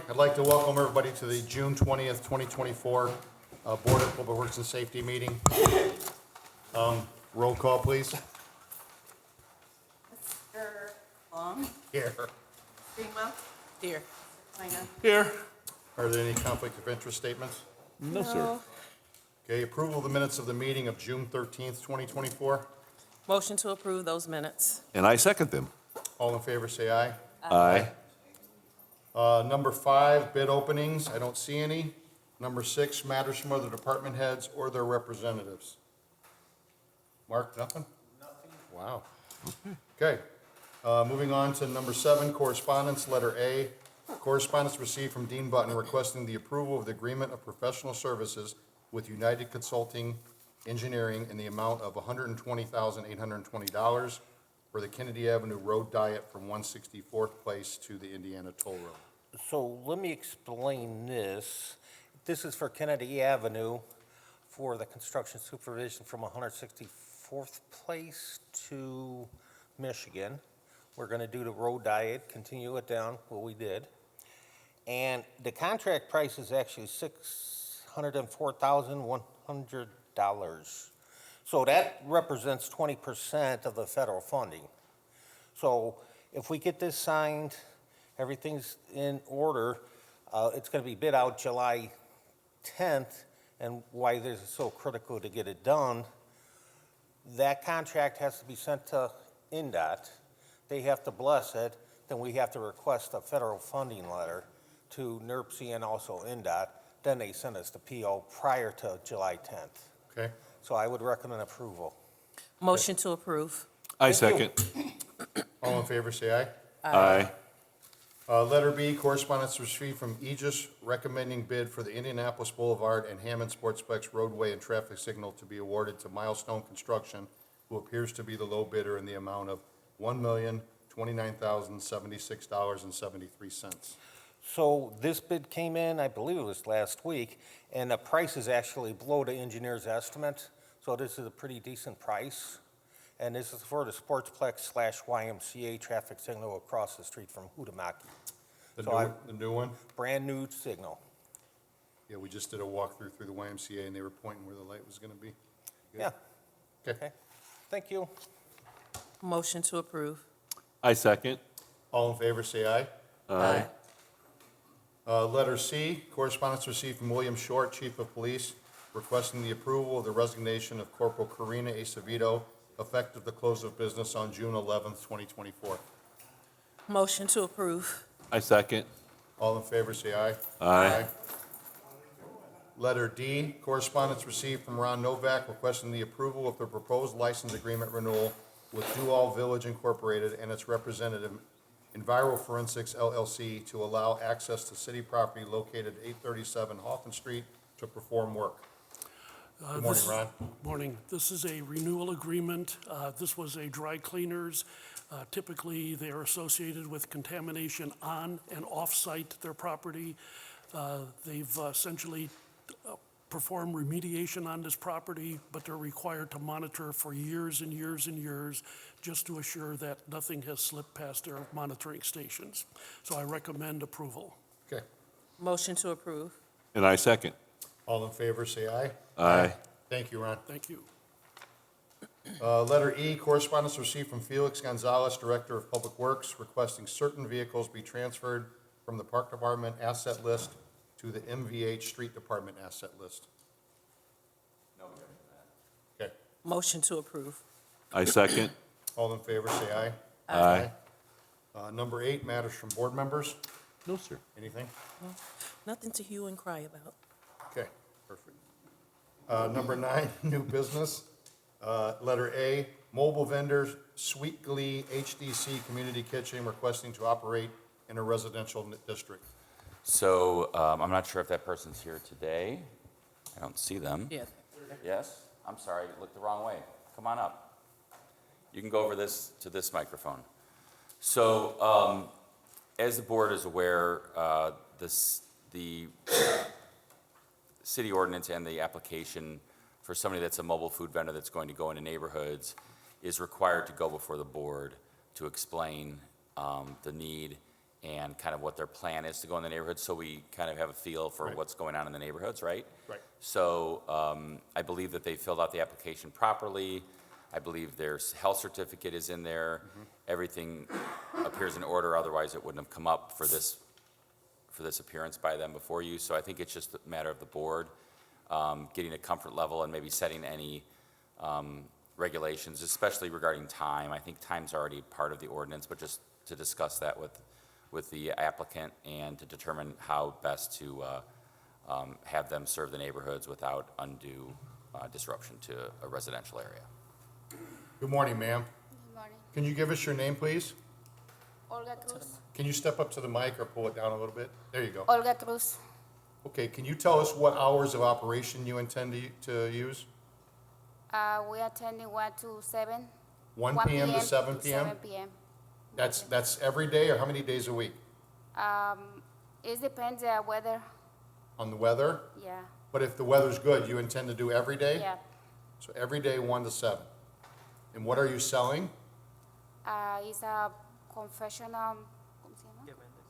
I'd like to welcome everybody to the June 20th, 2024 Board of Public Works and Safety meeting. Roll call, please. Mr. Long? Here. Greenwell? Here. Kleiner? Here. Are there any conflict of interest statements? No, sir. Okay, approval of the minutes of the meeting of June 13th, 2024. Motion to approve those minutes. And I second them. All in favor, say aye. Aye. Number 5, bid openings. I don't see any. Number 6, matters from other department heads or their representatives. Mark, nothing? Nothing. Wow. Okay. Moving on to number 7, correspondence, letter A. Correspondence received from Dean Button requesting the approval of the agreement of professional services with United Consulting Engineering in the amount of $120,820 for the Kennedy Avenue Road Diet from 164th Place to the Indiana Toll Road. So let me explain this. This is for Kennedy Avenue for the construction supervision from 164th Place to Michigan. We're going to do the road diet, continue it down, what we did. And the contract price is actually $604,100. So that represents 20% of the federal funding. So if we get this signed, everything's in order, it's going to be bid out July 10th, and why this is so critical to get it done, that contract has to be sent to INDOT. They have to bless it, then we have to request a federal funding letter to NERC and also INDOT. Then they send us the PO prior to July 10th. Okay? So I would recommend approval. Motion to approve. I Thank you. second. All in favor, say aye. Aye. Letter B, correspondence received from Aegis recommending bid for the Indianapolis Boulevard and Hammond Sportsplex roadway and traffic signal to be awarded to Milestone Construction, who appears to be the low bidder in the amount of $1,029,076.73. So this bid came in, I believe it was last week, and the price is actually below the engineer's estimate. So this is a pretty decent price. And this is for the Sportsplex/YMCA traffic signal across the street from Hudamaki. The new one? Brand new signal. Yeah, we just did a walkthrough through the YMCA, and they were pointing where the light was going to be. Good. Yeah, Okay. thank you. Motion to approve. I second. All in favor, say aye. Aye. Letter C, correspondence received from William Short, Chief of Police, requesting the approval of the resignation of Corporal Karina Acevedo, effective the close of business on June 11th, 2024. Motion to approve. I second. All in favor, say aye. Aye. Letter D, correspondence received from Ron Novak requesting the approval of the proposed license agreement renewal with Duval Village Incorporated and its representative, EnviroForensics LLC, to allow access to city property located at 837 Hawthorne Street to perform work. Good morning, Ron. Morning. This is a renewal agreement. This was a dry cleaners. Typically, they are associated with contamination on and off-site their property. They've essentially performed remediation on this property, but they're required to monitor for years and years and years just to assure that nothing has slipped past their monitoring stations. So I recommend approval. Okay. Motion to approve. And I second. All in favor, say aye. Aye. Thank you, Ron. Thank you. Letter E, correspondence received from Felix Gonzalez, Director of Public Works, requesting certain vehicles be transferred from the Park Department asset list to the MVH Street Department asset list. No objection to that. Okay. Motion to approve. I second. All in favor, say aye. Aye. Number 8, matters from board members. No, sir. Anything? Nothing to hue and cry about. Okay, perfect. Number 9, new business. Letter A, mobile vendors, Sweet Glee HDC Community Kitchen requesting to operate in a residential district. So I'm not sure if that person's here today. I don't see them. Yeah. Yes? I'm sorry, you looked the wrong way. Come on up. You can go over to this microphone. So as the board is aware, the city ordinance and the application for somebody that's a mobile food vendor that's going to go into neighborhoods is required to go before the board to explain the need and kind of what their plan is to go in the neighborhood, so we kind of have a feel for Right. what's going on in the neighborhoods, right? Right. So I believe that they filled out the application properly. I believe their health certificate is in there. Everything appears in order, otherwise it wouldn't have come up for this appearance by them before you. So I think it's just a matter of the board getting a comfort level and maybe setting any regulations, especially regarding time. I think time's already part of the ordinance, but just to discuss that with the applicant and to determine how best to have them serve the neighborhoods without undue disruption to a residential area. Good morning, ma'am. Good morning. Can you give us your name, please? Olga Cruz. Can you step up to the mic or pull it down a little bit? There you go. Olga Cruz. Okay, can you tell us what hours of operation you intend to use? We are attending 1 to 7. 1 p.m. to 7 p.m.? 7 p.m. That's every day, or how many days a week? It depends weather. On the weather? Yeah. But if the weather's good, you intend to do every day? Yeah. So every day, 1 to 7. And what are you selling? It's a confectional. ¿Cómo se llama? ¿Qué vendes?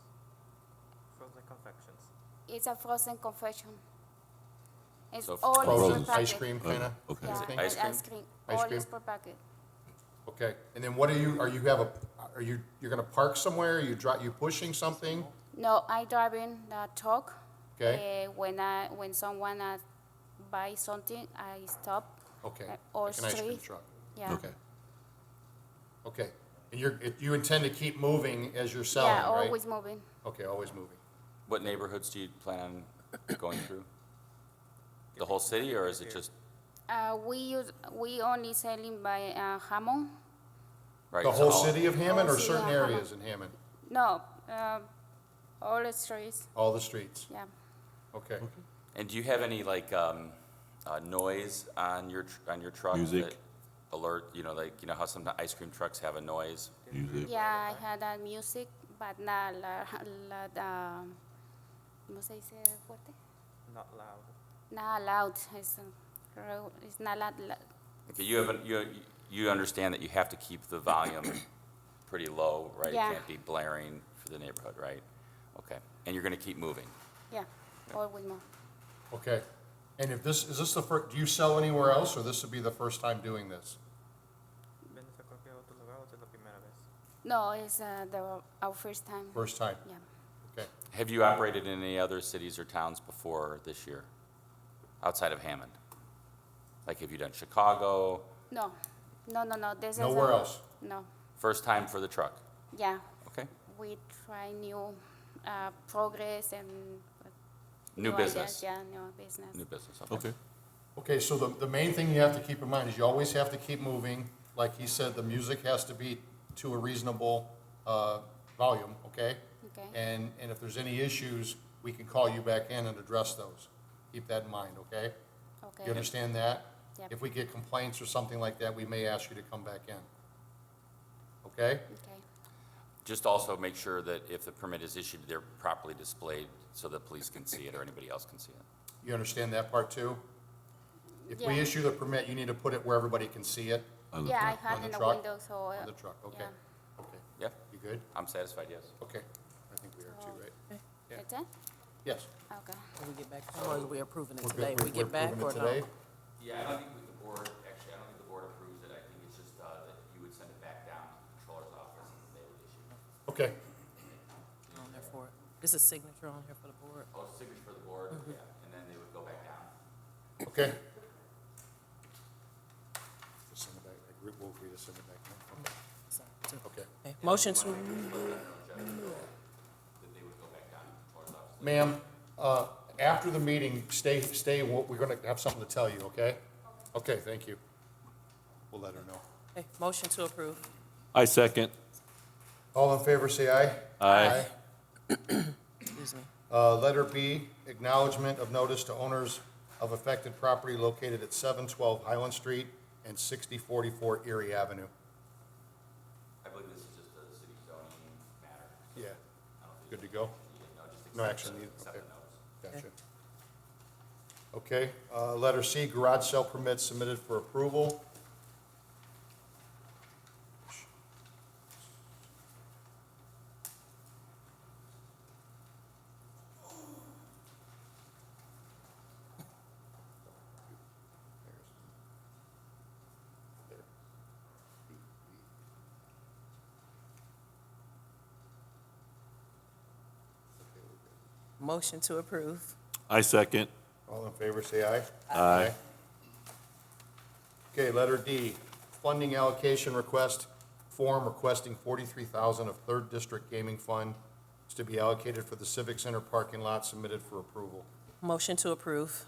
Frozen confections. It's a frozen confection. It's So all Frozen is per ice packet. cream, kind of? Okay. Yeah, thing? Ice cream? ice cream. Ice All cream? is per packet. Okay, and then you're gonna park somewhere, you pushing something? No, I driving the truck. Okay. When someone buy something, I stop. Okay, Or like an ice cream street. truck? Yeah. Okay. Okay, and you intend to keep moving as you're selling, Yeah, right? always moving. Okay, always moving. What neighborhoods do you plan on going through? The whole city, or is it just, We only selling by Hammond. right? The so whole all- city of Hammond, or Whole city certain of Hammond. areas in Hammond? No, all the streets. All the streets? Yeah. Okay. And do you have any like noise on your truck? Music. that Alert, like, how some ice cream trucks have a noise? Music. Yeah, I had that music, but not ¿cómo se dice fuerte? Not loud. Not loud. It's not loud. Okay, you understand that you have to keep the volume pretty low, right? Yeah. It can't be blaring for the neighborhood, right? Okay, and you're gonna keep moving? Yeah, always more. Okay, and is this the first, do you sell anywhere else, or this would be the first time doing this? ¿Vendes a cualquier otro lugar o es la primera vez? No, it's our first time. First time? Yeah. Okay, Have you operated in any other cities or towns before this year, outside of Hammond? Like, have you done Chicago? No. This is nowhere else? No. First time for the truck? Yeah. Okay. We try new progress and New ideas. business? Yeah, new business. New business, okay. Okay. Okay, so the main thing you have to keep in mind is you always have to keep moving. Like he said, the music has to be to a reasonable volume, okay? Okay. And if there's any issues, we can call you back in and address those. Keep that in mind, okay? Okay. You understand that? Yep. If we get complaints or something like that, we may ask you to come back in. Okay? Okay. Just also make sure that if the permit is issued, they're properly displayed so that police can see it or anybody else can see it. You understand that part too? If we Yeah. issue the permit, you need to put it where everybody can see it On the Yeah, I truck. had On the in the truck? window, so. on the truck, okay? Yeah. Okay, Yeah, you good? I'm satisfied, yes. Okay, I think we are too, right? Yeah. That's it? Yes. Okay. When we get back, or are we approving it We're today? good. We We're get back approving or it no? today? Yeah, I don't think the board, actually, I don't think the board approves it. I think it's just that you would send it back down to the controller's office and they would issue. Okay, On there for it. Is a signature on here for the board? Oh, signature for the board, yeah, and then they would go back down. okay. Just send it back, we'll agree to send it back now. So, to- Okay. okay. Motion to, That they would go back down to the controller's office. Ma'am, after the meeting, stay, we're gonna have something to tell you, okay? Okay, thank you. We'll let her know. okay, motion to approve. I second. All in favor, say aye. Aye. Excuse me. Letter B, acknowledgement of notice to owners of affected property located at 712 Highland Street and 6044 Erie Avenue. I believe this is just a city zoning matter. Yeah, I don't think good to go? just No accept action the- needed, accept okay. the notice. Gotcha. Okay, letter C, garage sale permit submitted for approval. Motion to approve. I second. All in favor, say aye. Aye. Okay, letter D, funding allocation request form requesting $43,000 of Third District Gaming Fund is to be allocated for the Civic Center parking lot submitted for approval. Motion to approve.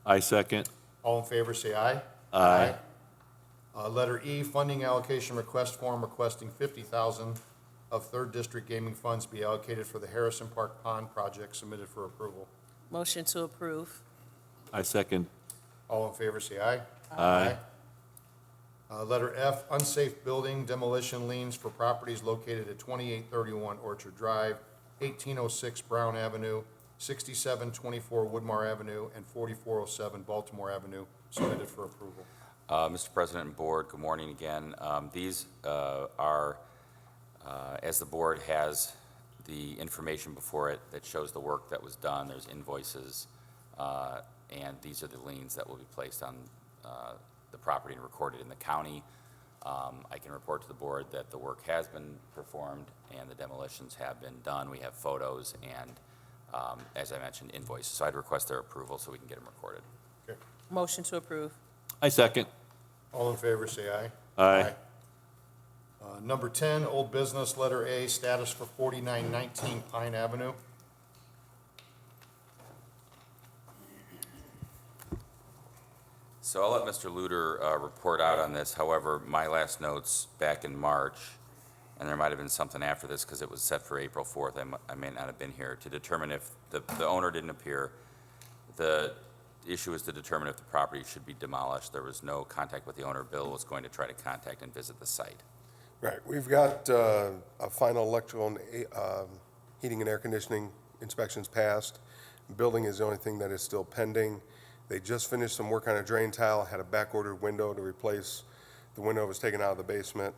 I second. All in favor, say aye. Aye. Letter E, funding allocation request form requesting $50,000 of Third District Gaming Funds be allocated for the Harrison Park Pond project submitted for approval. Motion to approve. I second. All in favor, say aye. Aye. Letter F, unsafe building demolition liens for properties located at 2831 Orchard Drive, 1806 Brown Avenue, 6724 Woodmar Avenue, and 4407 Baltimore Avenue submitted for approval. Mr. President and Board, good morning again. These are, as the Board has the information before it that shows the work that was done, there's invoices, and these are the liens that will be placed on the property and recorded in the county. I can report to the Board that the work has been performed and the demolitions have been done. We have photos and, as I mentioned, invoices. So I'd request their approval so we can get them recorded. Okay. Motion to approve. I second. All in favor, say aye. Aye. Number 10, old business, letter A, status for 4919 Pine Avenue. So I'll let Mr. Luter report out on this. However, my last notes back in March, and there might have been something after this because it was set for April 4th. I may not have been here to determine if the owner didn't appear. The issue is to determine if the property should be demolished. There was no contact with the owner. Bill was going to try to contact and visit the site. Right, we've got a final electrical and heating and air conditioning inspections passed. Building is the only thing that is still pending. They just finished some work on a drain tile, had a back-ordered window to replace the window that was taken out of the basement.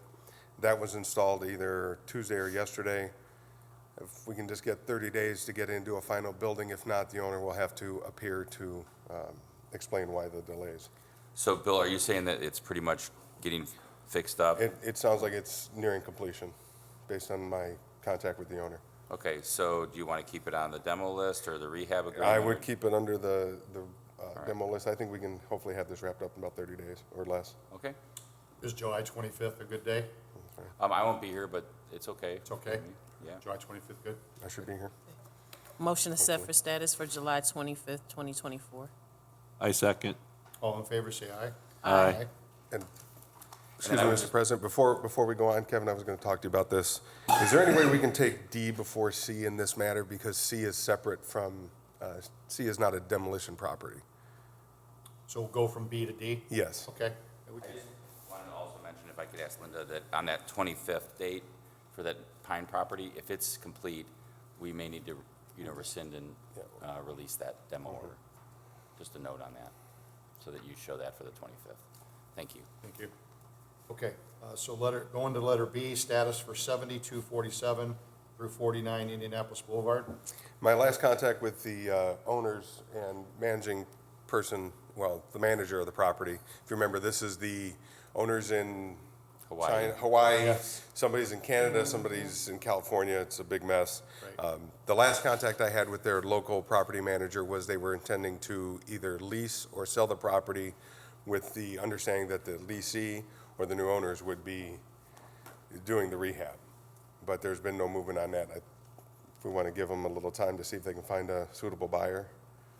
That was installed either Tuesday or yesterday. If we can just get 30 days to get into a final building, if not, the owner will have to appear to explain why the delays. So, Bill, are you saying that it's pretty much getting fixed up? It sounds like it's nearing completion, based on my contact with the owner. Okay, so do you want to keep it on the demo list or the rehab agreement? I would keep it under the demo list. I think we can hopefully have this wrapped up in about 30 days or less. Okay. Is July 25th a good day? I won't be here, but it's okay. It's okay? Yeah. July 25th, good? I should be here. Motion is set for status for July 25th, 2024. I second. All in favor, say aye. Aye. And, excuse me, Mr. President, before we go on, Kevin, I was going to talk to you about this. Is there any way we can take D before C in this matter? Because C is separate from, C is not a demolition property. So we'll go from B to D? Yes. Okay. I just wanted to also mention, if I could ask Linda, that on that 25th date for that Pine property, if it's complete, we may need to, rescind and release that demo order. Just a note on that, so that you show that for the 25th. Thank you. Thank you. Okay, so going to letter B, status for 7247 through 49 Indianapolis Boulevard. My last contact with the owners and managing person, well, the manager of the property, if you remember, this is the owners in Hawaii. China, Hawaii. Yes. Somebody's in Canada, somebody's in California. It's a big mess. Right. The last contact I had with their local property manager was they were intending to either lease or sell the property with the understanding that the leasee or the new owners would be doing the rehab. But there's been no movement on that. If we want to give them a little time to see if they can find a suitable buyer.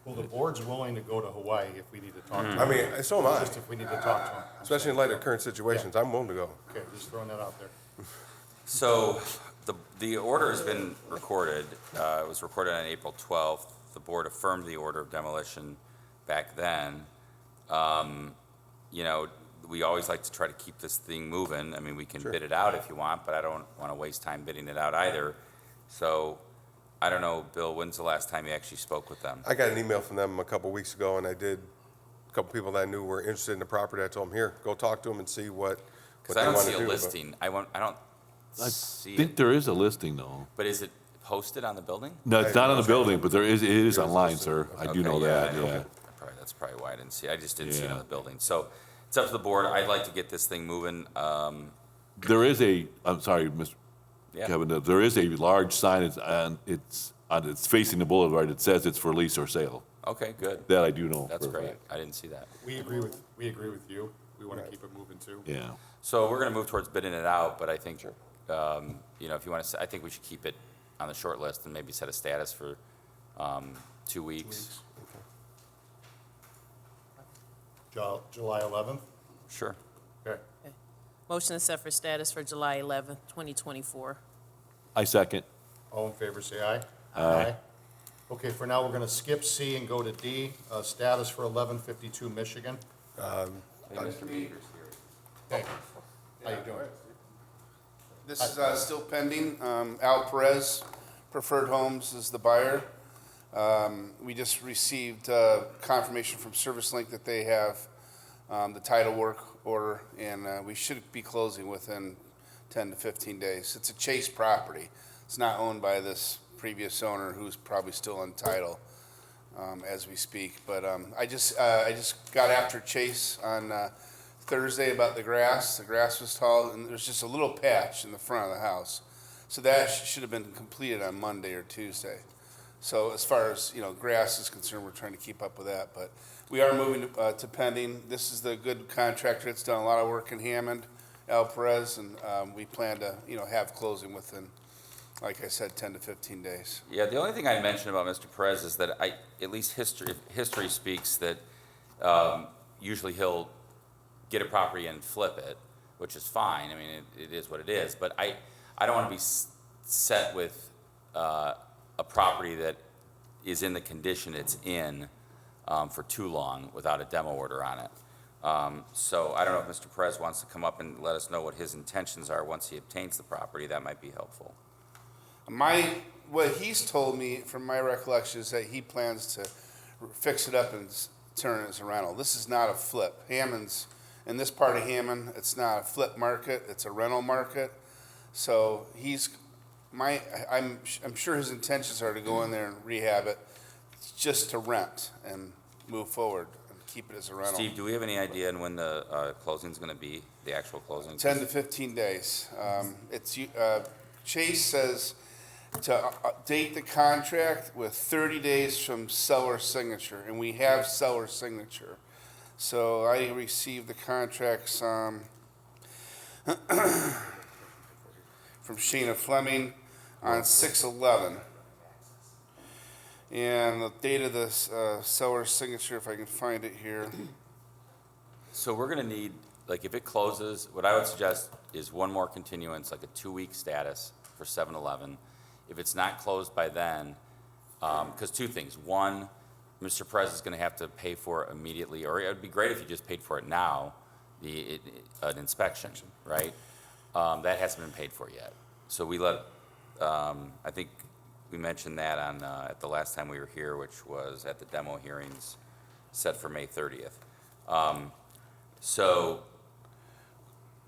Well, the board's willing to go to Hawaii if we need to talk to them. I mean, so am I, Just if we need to talk to them. especially in light of current situations. I'm willing to go. Okay, just throwing that out there. So the order has been recorded. It was recorded on April 12th. The board affirmed the order of demolition back then. We always like to try to keep this thing moving. I mean, we can bid it out if you want, but I don't want to waste time bidding it out either. So I don't know, Bill, when's the last time you actually spoke with them? I got an email from them a couple weeks ago, and I did, a couple people that I knew were interested in the property. I told them, here, go talk to them and see what Because they I don't want to see do. a but- listing. I don't I see think it. there is a listing, though. But is it posted on the building? No, it's not on the building, but it is online, listed. sir. I do Okay, know that, I know. yeah. That's probably why I didn't see it. I just didn't see it on Yeah. the building. So it's up to the board. I'd like to get this thing moving. There is I'm sorry, Mr. Yeah. Kevin, there is a large sign, I it's facing the boulevard, it says it's for lease or sale. Okay, good. That I do know. That's for a great. fact. I didn't see that. We agree with you. We want to keep it moving too. Yeah. So we're gonna move towards bidding it out, but I think, you know, if you want to, I think we should keep it on the short list and maybe set a status for 2 weeks. July 11th? Sure. Okay. Motion to set for status for July 11th, 2024. I second. All in favor, say aye. Aye. Okay, for now, we're going to skip C and go to D, status for 1152 Michigan. Hey, Mr. Meeker's here. Hey, how you doing? This is still pending. Al Perez, Preferred Homes is the buyer. We just received confirmation from ServiceLink that they have the title work order, and we should be closing within 10 to 15 days. It's a Chase property. It's not owned by this previous owner who's probably still on title as we speak. But I just got after Chase on Thursday about the grass. The grass was tall, and there's just a little patch in the front of the house. So that should have been completed on Monday or Tuesday. So as far as, you know, grass is concerned, we're trying to keep up with that. But we are moving to pending. This is the good contractor that's done a lot of work in Hammond, Al Perez, and we plan to, you know, have closing within, like I said, 10 to 15 days. Yeah, the only thing I'd mention about Mr. Perez is that at least history speaks that usually he'll get a property and flip it, which is fine. I mean, it is what it is. But I don't want to be set with a property that is in the condition it's in for too long without a demo order on it. So I don't know if Mr. Perez wants to come up and let us know what his intentions are once he obtains the property. That might be helpful. What he's told me, from my recollection, is that he plans to fix it up and turn it as a rental. This is not a flip. Hammond's, in this part of Hammond, it's not a flip market, it's a rental market. So I'm sure his intentions are to go in there and rehab it just to rent and move forward and keep it as a rental. Steve, do we have any idea on when the closing's going to be, the actual closing? 10 to 15 days. Chase says to date the contract with 30 days from seller signature, and we have seller signature. So I received the contracts from Shayna Fleming on 6/11. And the date of the seller signature, if I can find it here. So we're going to need, like, if it closes, what I would suggest is one more continuance, like a 2-week status for 7-Eleven. If it's not closed by then, because two things. One, Mr. Perez is going to have to pay for it immediately, or it would be great if you just paid for it now, an inspection, right? That hasn't been paid for yet. So we I think we mentioned that at the last time we were here, which was at the demo hearings set for May 30th. So,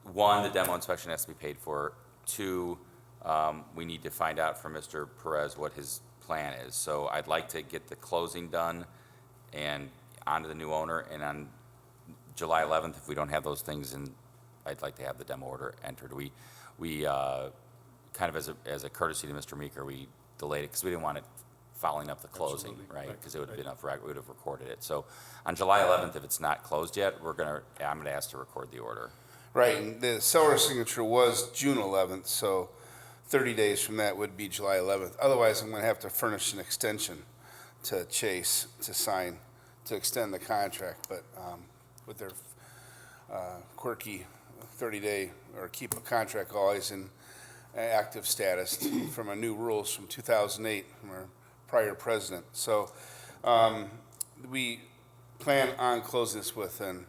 one, the demo inspection has to be paid for. Two, we need to find out from Mr. Perez what his plan is. So I'd like to get the closing done and onto the new owner. And on July 11th, if we don't have those things, I'd like to have the demo order entered. We kind of as a courtesy to Mr. Meeker, we delayed it because we didn't want it following up the closing, right? Because it would have been we would have recorded it. So on July 11th, if it's not closed yet, I'm going to ask to record the order. Right, and the seller signature was June 11th, so 30 days from that would be July 11th. Otherwise, I'm going to have to furnish an extension to Chase to sign, to extend the contract. But with their quirky 30-day, or keep a contract always in active status from a new rules from 2008 from our prior president. So we plan on closing this within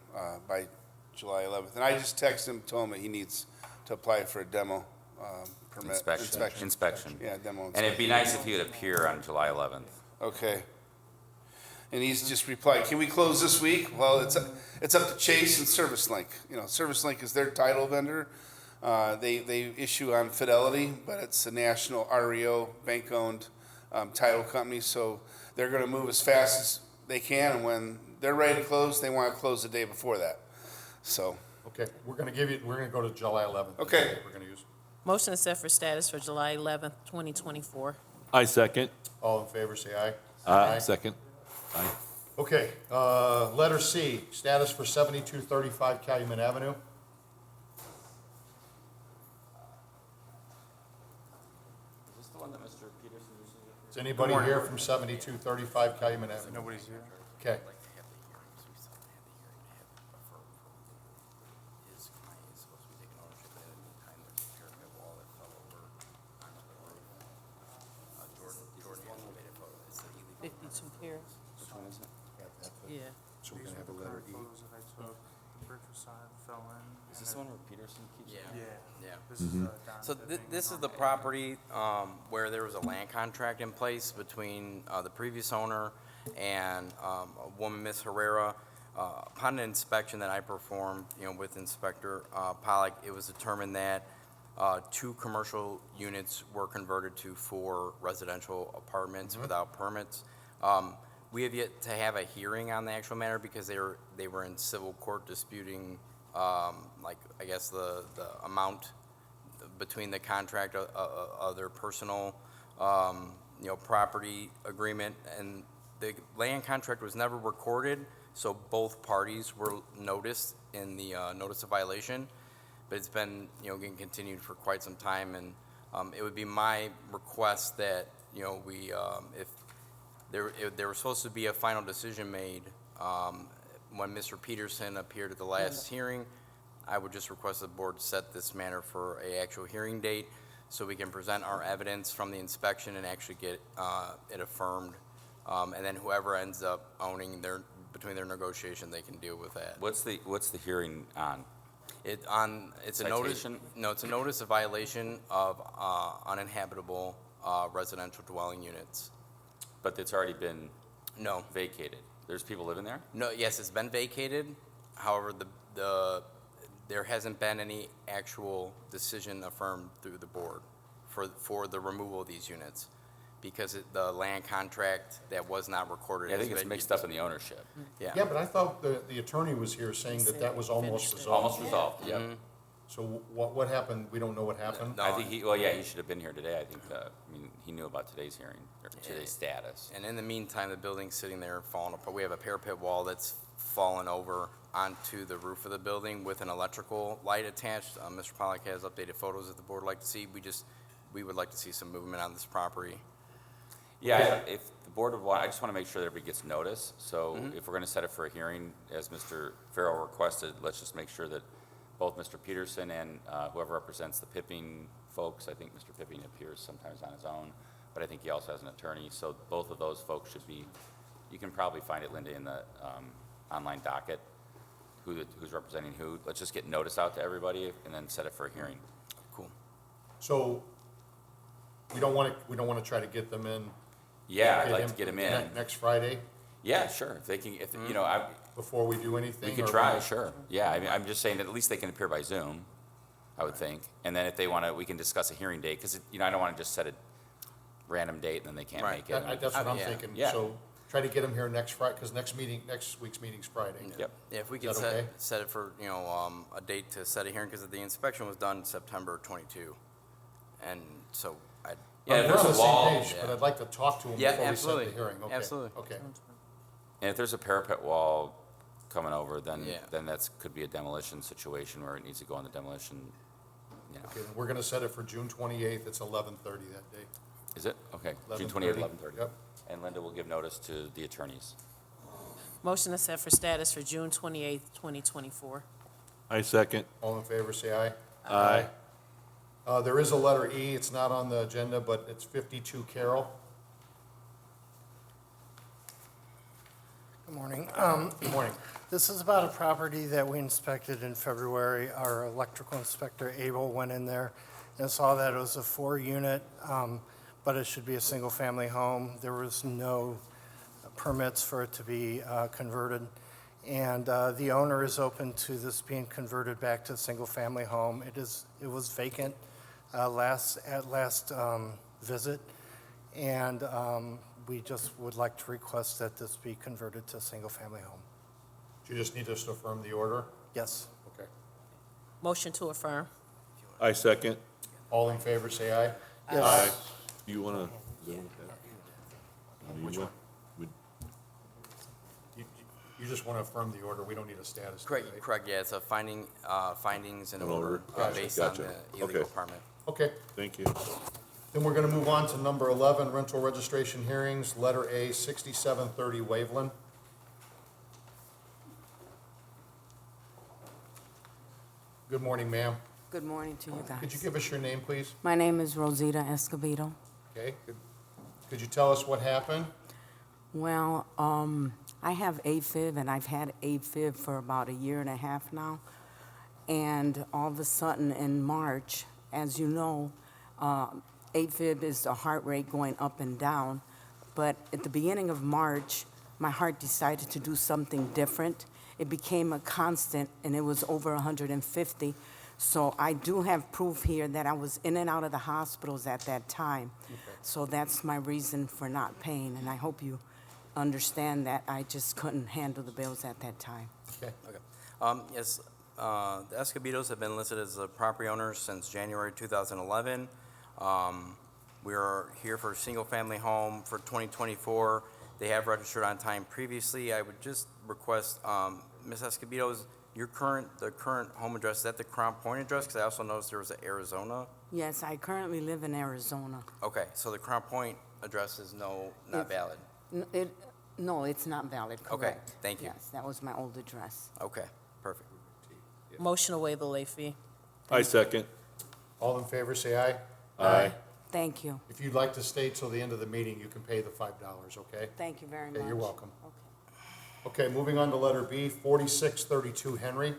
by July 11th. And I just texted him, told him that he needs to apply for a demo permit. Inspection. Yeah, demo inspection. And it'd be nice if he would appear on July 11th. Okay. And he's just replied, can we close this week? Well, it's up to Chase and ServiceLink. You know, ServiceLink is their title vendor. They issue on Fidelity, but it's a national REO bank-owned title company, so they're going to move as fast as they can, and when they're ready to close, they want to close the day before that. So. Okay, we're going to go to July 11th. Okay. We're going to use. Motion to set for status for July 11th, 2024. I second. All in favor, say aye. Second. Aye. Okay, letter C, status for 7235 Calumet Avenue. Is this the one that Mr. Peterson uses? Is anybody here from 7235 Calumet Avenue? Nobody's here. Okay. Fifty-two Carroll. Which one is it? Yeah. So we're gonna have a letter E. Photos that I took, the bridge facade fell in. Is this the one where Peterson keeps? Yeah. Yeah. This is, Don So Tipping this is on the A. property where there was a land contract in place between the previous owner and a woman, Miss Herrera. Upon an inspection that I performed, with Inspector Pollock, it was determined that 2 commercial units were converted to 4 residential apartments without permits. We have yet to have a hearing on the actual matter because they were in civil court disputing, I guess the amount between the contract of their personal, property agreement, and the land contract was never recorded, so both parties were noticed in the notice of violation. But it's been, getting continued for quite some time, and it would be my request that, we, if there was supposed to be a final decision made when Mr. Peterson appeared at the last hearing, I would just request the board set this matter for a actual hearing date so we can present our evidence from the inspection and actually get it affirmed. And then whoever ends up owning between their negotiation, they can deal with that. What's the hearing on? It's a notice. Citation? No, it's a notice of violation of uninhabitable residential dwelling units. But it's already been No, vacated. There's people living there? no. Yes, it's been vacated. However, there hasn't been any actual decision affirmed through the board for the removal of these units because the land contract that was not recorded. Yeah, I as think it's vacated. mixed up in the ownership. Yeah. Yeah, but I thought the attorney was here saying that was almost Finished it. resolved. Almost resolved, yep. So what happened? We don't know what happened? No. I think he should have been here today. I think, he knew about today's hearing, or today's status. And in the meantime, the building's sitting there falling apart. We have a parapet wall that's fallen over onto the roof of the building with an electrical light attached. Mr. Pollack has updated photos that the board would like to see. We would like to see some movement on this property. Yeah, if the board would want, I just want to make sure that everybody gets notice. So if we're going to set it for a hearing, as Mr. Farrell requested, let's just make sure that both Mr. Peterson and whoever represents the Pipping folks, I think Mr. Pipping appears sometimes on his own, but I think he also has an attorney. So both of those folks should be, you can probably find it, Linda, in the online docket, who's representing who. Let's just get notice out to everybody and then set it for a hearing. Cool. So we don't want to try to get them in. Yeah, I'd like to get them in. Next Friday Yeah, sure. If they can, before we do anything? we could or- try, sure. Yeah, I mean, I'm just saying that at least they can appear by Zoom, I would think. And then if they want to, we can discuss a hearing date, because, I don't want to just set a random date and then they can't Right. make it. That's what I'm Yeah. thinking. Yeah. So try to get them here next Friday, because next week's meeting's Friday. Yep. Yeah, if we Is could that okay? set it for, a date to set a hearing, because the inspection was done September 22. And so Yeah, We're there's on a the wall. same page, but I'd like to talk to them Yeah, before we absolutely. set the hearing. Okay, Absolutely. Okay. And if there's a parapet wall coming over, then Yeah. could be a demolition situation where it needs to go on the demolition, Okay, then we're going to set it for June 28th. It's 11:30 that day. Is it? Okay, June 28th, 11:30. Yep. And Linda will give notice to the attorneys. Motion is set for status for June 28th, 2024. I second. All in favor, say aye. Aye. There is a letter E. It's not on the agenda, but it's 52 Carroll. Good morning. Good morning. This is about a property that we inspected in February. Our electrical inspector, Abel, went in there and saw that it was a 4-unit, but it should be a single-family home. There was no permits for it to be converted. And the owner is open to this being converted back to a single-family home. It was vacant at last visit, and we just would like to request that this be converted to a single-family home. Do you just need us to affirm the order? Yes. Okay. Motion to affirm. I second. All in favor, say aye. Yes. You want to Which one? You just want to affirm the order, we don't need a status. Correct, right? correct, yeah, it's a findings and An order order. based on Gotcha. the illegal Okay. apartment. Okay, Thank you. then we're going to move on to number 11, rental registration hearings, letter A, 6730 Waveland. Good morning, ma'am. Good morning to you guys. Could you give us your name, please? My name is Rosita Escobedo. Okay, could you tell us what happened? Well, I have AFib, and I've had AFib for about a year and a half now. And all of a sudden in March, as you know, AFib is the heart rate going up and down. But at the beginning of March, my heart decided to do something different. It became a constant, and it was over 150. So I do have proof here that I was in and out of the hospitals at that time. Okay. So that's my reason for not paying, and I hope you understand that I just couldn't handle the bills at that time. Okay. Okay. Yes, the Escobedos have been listed as the property owners since January 2011. We are here for a single-family home for 2024. They have registered on time previously. I would just request, Ms. Escobedo's, the current home address, is that the Crown Point address? Because I also noticed there was an Arizona. Yes, I currently live in Arizona. Okay, so the Crown Point address is not valid. No, it's not valid, correct. Okay, thank you. Yes, that was my old address. Okay, perfect. Motion to waive the late fee. I second. All in favor, say aye. Aye. Thank you. If you'd like to stay till the end of the meeting, you can pay the $5, okay? Thank you very much. Okay, you're welcome. Okay. Okay, moving on to letter B, 4632 Henry.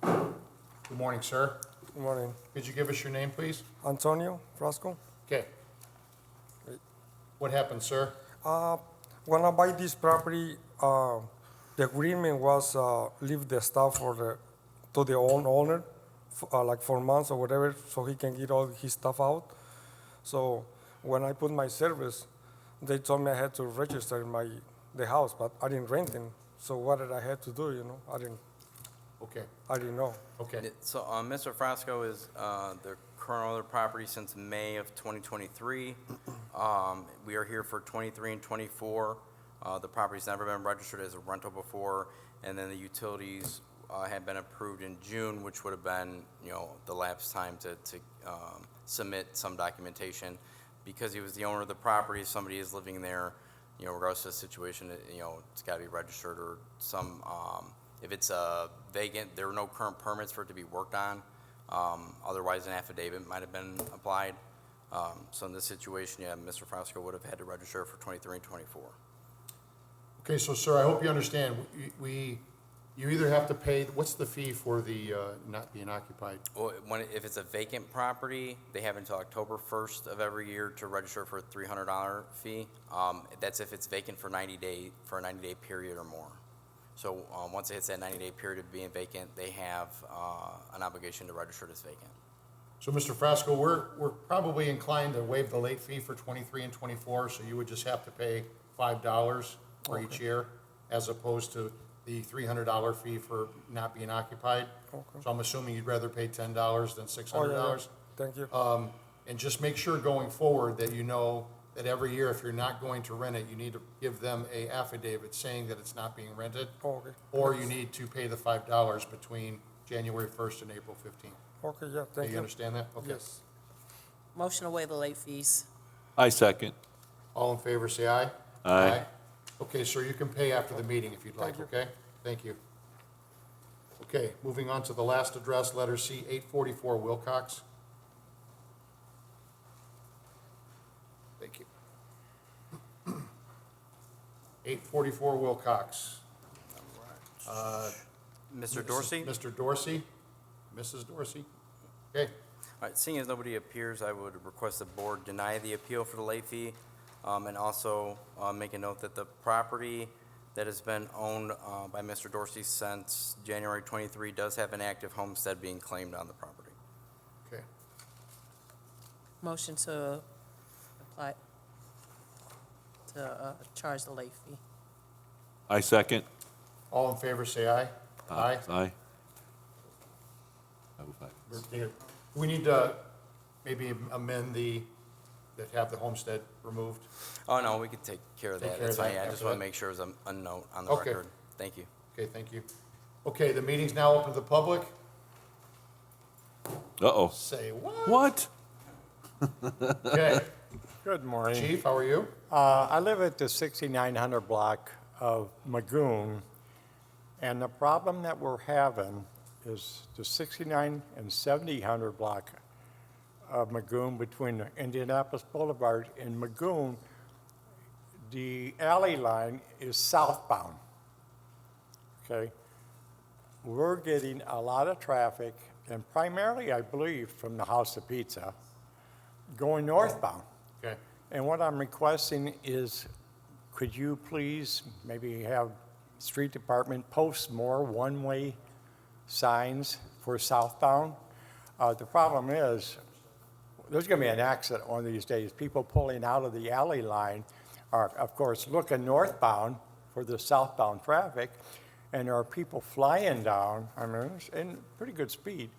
Good morning, sir. Good morning. Could you give us your name, please? Antonio Frasco. Okay. What happened, sir? When I buy this property, the agreement was leave the stuff to the owner, like for months or whatever, so he can get all his stuff out. So when I put my service, they told me I had to register the house, but I didn't rent it. So what did I have to do? I didn't know. Okay. So Mr. Frasco is the current owner of the property since May of 2023. We are here for 23 and 24. The property's never been registered as a rental before, and then the utilities had been approved in June, which would have been, the lapse time to submit some documentation. Because he was the owner of the property, if somebody is living there, regardless of the situation, it's got to be registered or some. If it's vacant, there were no current permits for it to be worked on. Otherwise, an affidavit might have been applied. So in this situation, Mr. Frasco would have had to register for 23 and 24. Okay, so sir, I hope you understand, you either have to pay, what's the fee for the not being occupied? Well, if it's a vacant property, they have until October 1st of every year to register for a $300 fee. That's if it's vacant for a 90-day period or more. So once it hits that 90-day period of being vacant, they have an obligation to register it as vacant. So Mr. Frasco, we're probably inclined to waive the late fee for 23 and 24, so you would just have to pay $5 for each year, as opposed to the $300 fee for not being occupied. Okay. So I'm assuming you'd rather pay $10 than $600. Oh, yeah. Thank you. And just make sure going forward that you know that every year, if you're not going to rent it, you need to give them a affidavit saying that it's not being rented. Okay. Or you need to pay the $5 between January 1st and April 15th. Okay, yeah, thank you. You understand that? Okay. Yes. Motion to waive the late fees. I second. All in favor, say aye. Aye. Okay, sir, you can pay after the meeting if you'd like, Thank you. okay? Thank you. Okay, moving on to the last address, letter C, 844 Wilcox. Thank you. 844 Wilcox. Mr. Dorsey? Mr. Dorsey, Mrs. Dorsey. Okay, All right, seeing as nobody appears, I would request the board deny the appeal for the late fee, and also make a note that the property that has been owned by Mr. Dorsey since January 23 does have an active homestead being claimed on the property. okay. Motion to apply, to charge the late fee. I second. All in favor, say aye. Aye. Aye. We need to maybe amend the that have the homestead removed? Oh, no, we could take care of Take that. care That's of that fine. I after just want that? to make sure it's a note on the Okay. record. Thank you. Okay, thank you. Okay, the meeting's now open to the public. Uh-oh. Say what? What? Okay, Good morning. Chief, how are you? I live at the 6900 block of Magoon, and the problem that we're having is the 69 and 7000 block of Magoon between Indianapolis Boulevard and Magoon. The alley line is southbound, okay? We're getting a lot of traffic, and primarily, I believe, from the House of Pizza, going northbound. Okay. And what I'm requesting is, could you please maybe have street department post more one-way signs for southbound? The problem is, there's gonna be an accident one of these days. People pulling out of the alley line are, of course, looking northbound for the southbound traffic, and there are people flying down, I mean, it's in pretty good speed,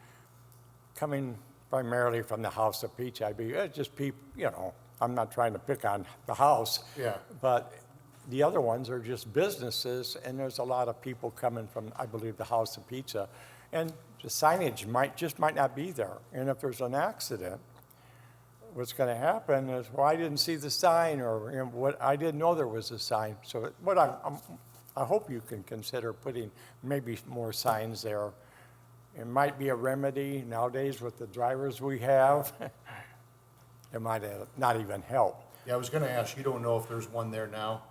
coming primarily from the House of Peach. It's just people, you know, I'm not trying to pick on the house. Yeah. But the other ones are just businesses, and there's a lot of people coming from, I believe, the House of Pizza. And the signage might not be there. And if there's an accident, what's gonna happen is, well, I didn't see the sign, or, you know, what, I didn't know there was a sign. So what I hope you can consider putting maybe more signs there. It might be a remedy nowadays with the drivers we have. It might not even help. Yeah, I was gonna ask, you don't know if there's one there now?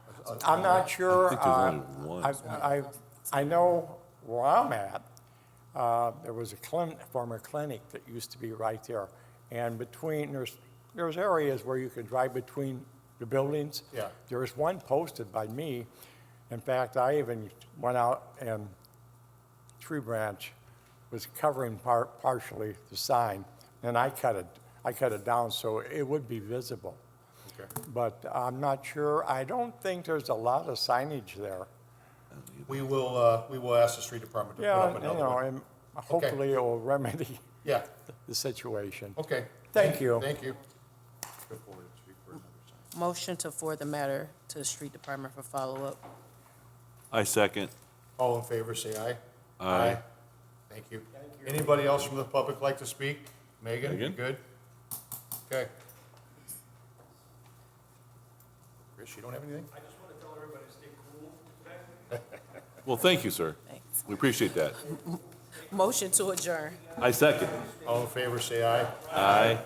I'm not sure. I think there's only one. I know where I'm at, there was a former clinic that used to be right there. And there's areas where you can drive between the buildings. Yeah. There was one posted by me. In fact, I even went out and tree branch was covering partially the sign, and I cut it down so it would be visible. Okay. But I'm not sure. I don't think there's a lot of signage there. We will ask the street department to put Yeah, up you another know, one. and hopefully it will remedy Yeah, the situation. okay. Thank you. Thank you. Motion to forward the matter to the street department for follow-up. I second. All in favor, say aye. Aye. Thank you. Anybody else from the public like to speak? Megan, you Megan? good? Okay. Chris, you don't have anything? I just want to tell everybody to stay cool. Well, thank you, sir. Thanks. We appreciate that. Motion to adjourn. I second. All in favor, say aye. Aye.